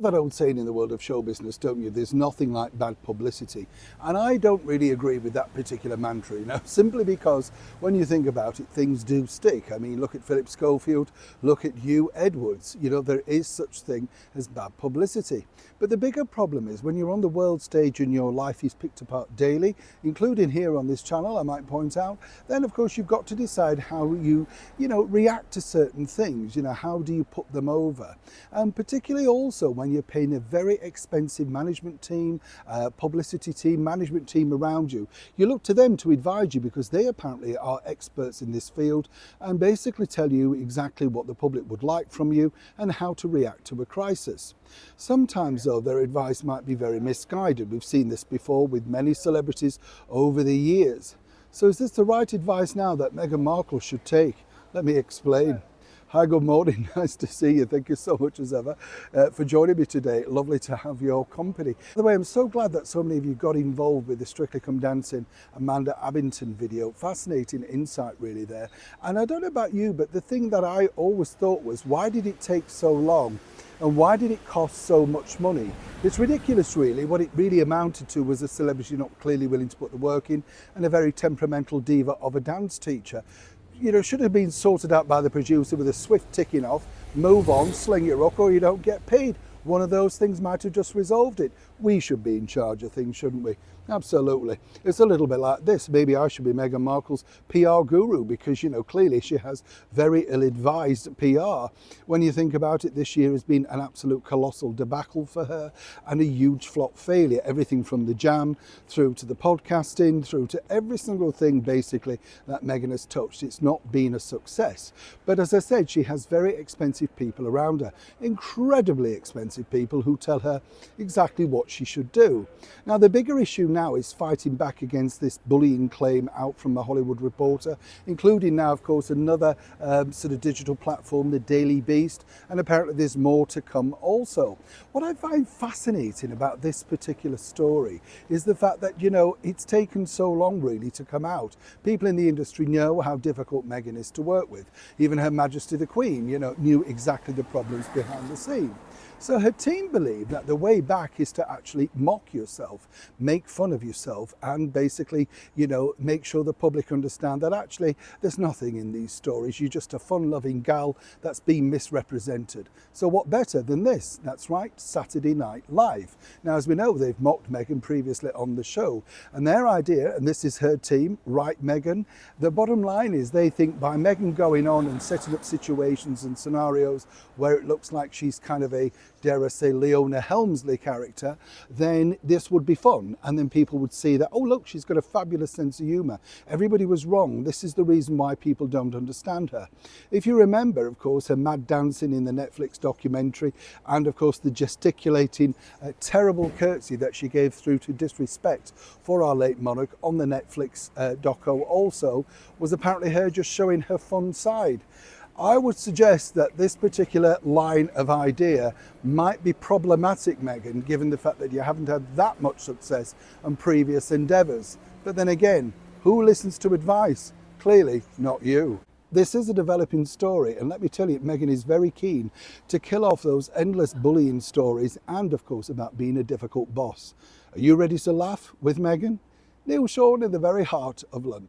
That old saying in the world of show business, don't you? There's nothing like bad publicity. And I don't really agree with that particular mantra, simply because when you think about it, things do stick. I mean, look at Philip Schofield, look at Hugh Edwards. There is such thing as bad publicity. But the bigger problem is when you're on the world stage and your life is picked apart daily, including here on this channel, I might point out, then of course you've got to decide how you react to certain things. How do you put them over? And particularly also when you're paying a very expensive management team, publicity team, management team around you, you look to them to advise you because they apparently are experts in this field and basically tell you exactly what the public would like from you and how to react to a crisis. Sometimes though their advice might be very misguided. We've seen this before with many celebrities over the years. So is this the right advice now that Meghan Markle should take? Let me explain. Hi, good morning. Nice to see you. Thank you so much as ever for joining me today. Lovely to have your company. By the way, I'm so glad that so many of you got involved with the Strictly Come Dancing Amanda Abbington video. Fascinating insight really there. And I don't know about you, but the thing that I always thought was, why did it take so long? And why did it cost so much money? It's ridiculous really. What it really amounted to was a celebrity not clearly willing to put the work in and a very temperamental diva of a dance teacher. Should have been sorted out by the producer with a swift ticking off, move on, sling your rock, or you don't get paid. One of those things might have just resolved it. We should be in charge of things, shouldn't we? Absolutely. It's a little bit like this. Maybe I should be Meghan Markle's PR guru because, clearly she has very ill-advised PR. When you think about it, this year has been an absolute colossal debacle for her and a huge flop failure. Everything from the jam through to the podcasting, through to every single thing basically that Meghan has touched. It's not been a success. But as I said, she has very expensive people around her, incredibly expensive people who tell her exactly what she should do. Now, the bigger issue now is fighting back against this bullying claim out from the Hollywood Reporter, including now, of course, another sort of digital platform, the Daily Beast, and apparently there's more to come also. What I find fascinating about this particular story is the fact that, it's taken so long really to come out. People in the industry know how difficult Meghan is to work with. Even Her Majesty the Queen, knew exactly the problems behind the scene. So her team believe that the way back is to actually mock yourself, make fun of yourself, and basically, make sure the public understand that actually there's nothing in these stories. You're just a fun-loving gal that's being misrepresented. So what better than this? That's right, Saturday Night Live. Now, as we know, they've mocked Meghan previously on the show, and their idea, and this is her team, Right Meghan, the bottom line is they think by Meghan going on and setting up situations and scenarios where it looks like she's kind of a, dare I say, Leona Helmsley character, then this would be fun. And then people would see that, oh, look, she's got a fabulous sense of humour. Everybody was wrong. This is the reason why people don't understand her. If you remember, of course, her mad dancing in the Netflix documentary, and of course, the gesticulating, terrible curtsy that she gave through to disrespect for our late monarch on the Netflix doco also, was apparently her just showing her fun side. I would suggest that this particular line of idea might be problematic, Meghan, given the fact that you haven't had that much success on previous endeavours. But then again, who listens to advice? Clearly not you. This is a developing story, and let me tell you, Meghan is very keen to kill off those endless bullying stories and, of course, about being a difficult boss. Are you ready to laugh with Meghan? Neil Sean in the very heart of London.